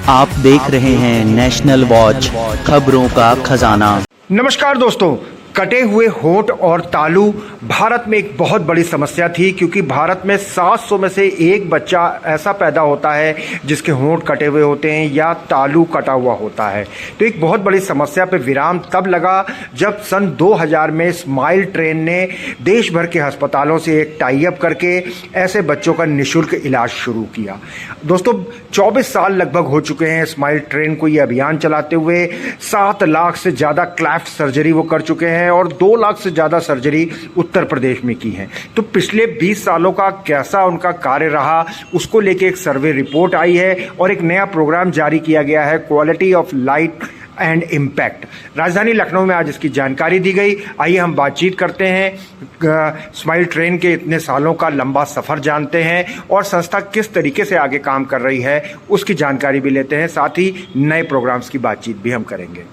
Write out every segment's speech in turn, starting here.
आप देख रहे हैं नेशनल वॉच, खबरों का खजाना। नमस्कार दोस्तों, कटे हुए होंठ और तालू भारत में एक बहुत बड़ी समस्या थी, क्योंकि भारत में 700 में से एक बच्चा ऐसा पैदा होता है जिसके होंठ कटे हुए होते हैं या तालू कटा हुआ होता है। तो एक बहुत बड़ी समस्या पे विराम तब लगा जब सन 2000 में स्माइल ट्रेन ने देश भर के अस्पतालों से एक टाई अप करके ऐसे बच्चों का निःशुल्क इलाज शुरू किया। दोस्तों, 24 साल लगभग हो चुके हैं स्माइल ट्रेन को ये अभियान चलाते हुए। 7 लाख से ज़्यादा क्लैफ्ट सर्जरी वो कर चुके हैं और 2 लाख से ज़्यादा सर्जरी उत्तर प्रदेश में की है। तो पिछले 20 सालों का कैसा उनका कार्य रहा, उसको लेके एक सर्वे रिपोर्ट आई है और एक नया प्रोग्राम जारी किया गया है, quality of life and impact. राजधानी लखनऊ में आज इसकी जानकारी दी गई। आइए हम बातचीत करते हैं, स्माइल ट्रेन के इतने सालों का लंबा सफ़र जानते हैं और संस्था किस तरीके से आगे काम कर रही है उसकी जानकारी भी लेते हैं। साथ ही नए प्रोग्राम्स की बातचीत भी हम करेंगे।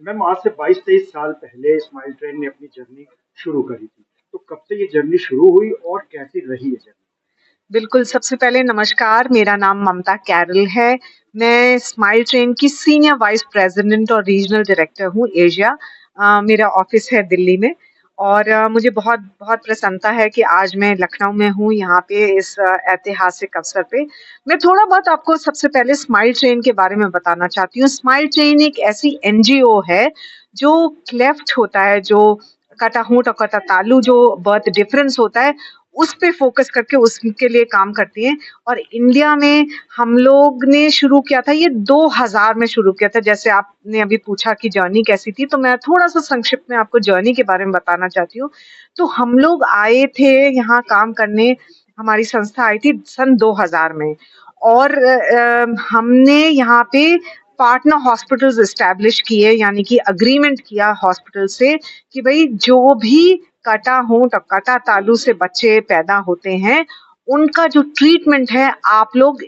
मैम, आज से 22-23 साल पहले स्माइल ट्रेन ने अपनी जर्नी शुरू करी थी, तो कब से ये जर्नी शुरू हुई और कैसी रही ये जर्नी? बिल्कुल, सबसे पहले नमस्कार, मेरा नाम ममता कैरल है। मैं स्माइल ट्रेन की सीनियर वाइस प्रेज़िडेंट और रीजनल डायरेक्टर हूँ एशिया। मेरा ऑफ़िस है दिल्ली में और मुझे बहुत बहुत प्रसन्नता है कि आज मैं लखनऊ में हूँ, यहाँ पे इस ऐतिहासिक अवसर पे। मैं थोड़ा बहुत आपको सबसे पहले स्माइल ट्रेन के बारे में बताना चाहती हूँ। स्माइल ट्रेन एक ऐसी एनजीओ है, जो क्लेफ्ट होता है, जो कटा होंठ और कटा तालू जो बर्थ डिफरेंस होता है, उस पे फ़ोकस करके उसके लिए काम करती हैं। और इंडिया में हम लोग ने शुरू किया था, ये 2000 में शुरू किया था। जैसे आपने अभी पूछा कि जर्नी कैसी थी, तो मैं थोड़ा-सा संक्षिप्त में आपको जर्नी के बारे में बताना चाहती हूँ। तो हम लोग आए थे यहाँ काम करने, हमारी संस्था आई थी सन 2000 में और हमने यहाँ पे पार्टनर हॉस्पिटल्स एस्टैब्लिश किए, यानी कि एग्रीमेंट किया हॉस्पिटल से कि भई जो भी कटा होंठ और कटा तालू से बच्चे पैदा होते हैं, उनका जो ट्रीटमेंट है आप लोग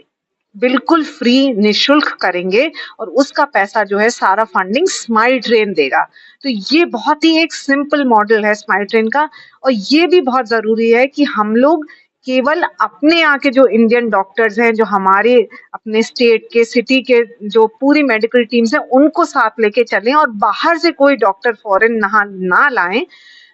बिल्कुल फ्री निःशुल्क करेंगे और उसका पैसा जो है सारा फंडिंग स्माइल ट्रेन देगा। तो ये बहुत ही एक सिंपल मॉडल है स्माइल ट्रेन का। और ये भी बहुत ज़रूरी है कि हम लोग केवल अपने यहाँ के जो इंडियन डॉक्टर्स हैं, जो हमारे अपने स्टेट के, सिटी के जो पूरी मेडिकल टीम्स हैं, उनको साथ लेके चलें और बाहर से कोई डॉक्टर फॉरेन ना लाएं,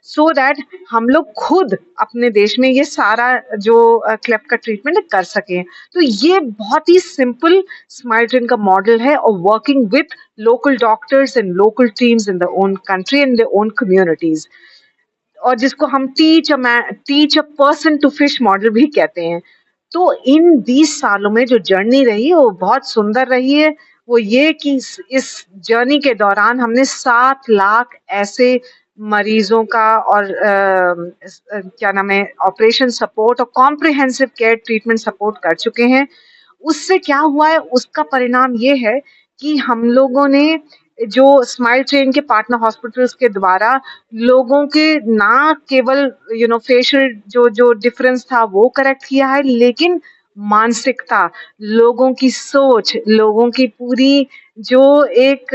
सो दैट हम लोग खुद अपने देश में ये सारा जो क्लेफ्ट का ट्रीटमेंट कर सकें। तो ये बहुत ही सिंपल स्माइल ट्रेन का मॉडल है और working with local doctors and local teams in their own country and their own communities, और जिसको हम teach a person to fish model भी कहते हैं। तो इन 20 सालों में जो जर्नी रही है वो बहुत सुंदर रही है। वो ये कि इस जर्नी के दौरान हमने 7 लाख ऐसे मरीजों का और क्या नाम है, ऑपरेशन सपोर्ट और कॉम्प्रिहेंसिव केयर ट्रीटमेंट सपोर्ट कर चुके हैं। उससे क्या हुआ है, उसका परिणाम ये है कि हम लोगों ने जो स्माइल ट्रेन के पार्टनर हॉस्पिटल्स के द्वारा लोगों के ना केवल फेशियल जो जो डिफरेंस था वो करेक्ट किया है, लेकिन मानसिकता, लोगों की सोच, लोगों की पूरी जो एक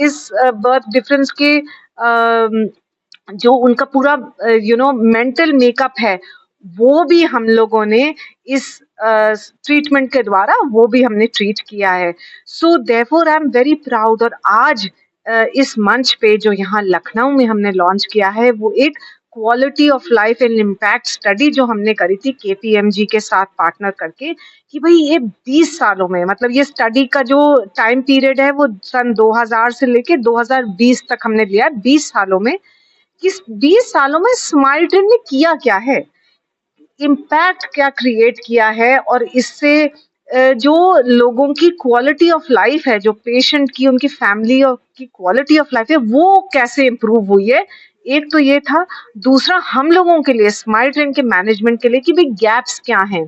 इस बर्थ डिफरेंस के जो उनका पूरा मेंटल मेकअप है, वो भी हम लोगों ने इस ट्रीटमेंट के द्वारा वो भी हमने ट्रीट किया है। So therefore I am very proud. और आज इस मंच पे जो यहाँ लखनऊ में हमने लॉन्च किया है, वो एक quality of life and impact study जो हमने करी थी केपीएमजी के साथ पार्टनर करके, कि भाई ये 20 सालों में, मतलब ये स्टडी का जो टाइम पीरियड है वो सन 2000 से लेके 2020 तक हमने लिया है। 20 सालों में, किस 20 सालों में स्माइल ट्रेन ने किया क्या है, इम्पैक्ट क्या क्रिएट किया है, और इससे जो लोगों की क्वालिटी ऑफ लाइफ है, जो पेशेंट की, उनकी फैमिली की क्वालिटी ऑफ लाइफ है, वो कैसे इम्प्रूव हुई है। एक तो ये था। दूसरा, हम लोगों के लिए, स्माइल ट्रेन के मैनेजमेंट के लिए, कि भाई गैप्स क्या हैं।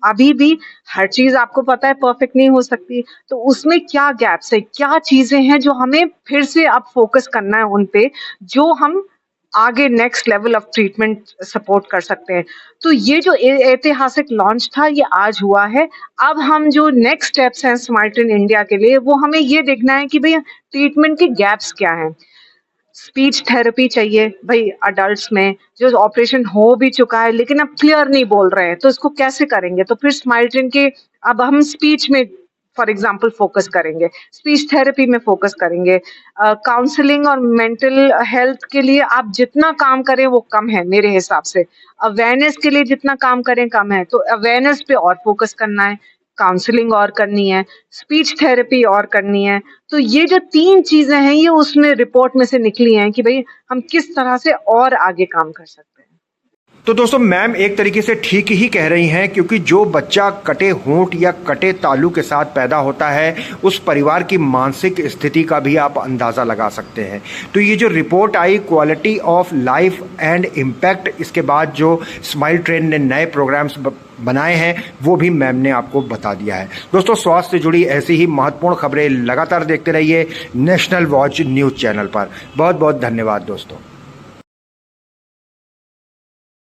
अभी भी हर चीज आपको पता है परफेक्ट नहीं हो सकती, तो उसमें क्या गैप्स है, क्या चीजें हैं जो हमें फिर से अब फोकस करना है उन पे, जो हम आगे next level of treatment support कर सकते हैं। तो ये जो ऐतिहासिक लॉन्च था, ये आज हुआ है। अब हम जो नेक्स्ट स्टेप्स हैं स्माइल ट्रेन इंडिया के लिए, वो हमें ये देखना है कि भाई ट्रीटमेंट के गैप्स क्या हैं। स्पीच थेरेपी चाहिए भाई अडल्ट्स में, जो ऑपरेशन हो भी चुका है लेकिन अब क्लियर नहीं बोल रहे हैं, तो इसको कैसे करेंगे। तो फिर स्माइल ट्रेन के अब हम स्पीच में फॉर एग्जाम्पल फोकस करेंगे, स्पीच थेरेपी में फोकस करेंगे, काउंसलिंग और मेंटल हेल्थ के लिए आप जितना काम करें वो कम है मेरे हिसाब से। अवेयरनेस के लिए जितना काम करें कम है, तो अवेयरनेस पे और फोकस करना है, काउंसलिंग और करनी है, स्पीच थेरेपी और करनी है। तो ये जो 3 चीजें हैं ये उसमें रिपोर्ट में से निकली हैं कि भाई हम किस तरह से और आगे काम कर सकते हैं। तो दोस्तों मैम एक तरीके से ठीक ही कह रही हैं, क्योंकि जो बच्चा कटे होंठ या कटे तालू के साथ पैदा होता है उस परिवार की मानसिक स्थिति का भी आप अंदाज़ा लगा सकते हैं। तो ये जो report I quality of life and impact, इसके बाद जो स्माइल ट्रेन ने नए प्रोग्राम्स बनाए हैं वो भी मैम ने आपको बता दिया है। दोस्तों स्वास्थ्य से जुड़ी ऐसी ही महत्वपूर्ण खबरें लगातार देखते रहिए नेशनल वॉच न्यूज़ चैनल पर। बहुत बहुत धन्यवाद दोस्तों।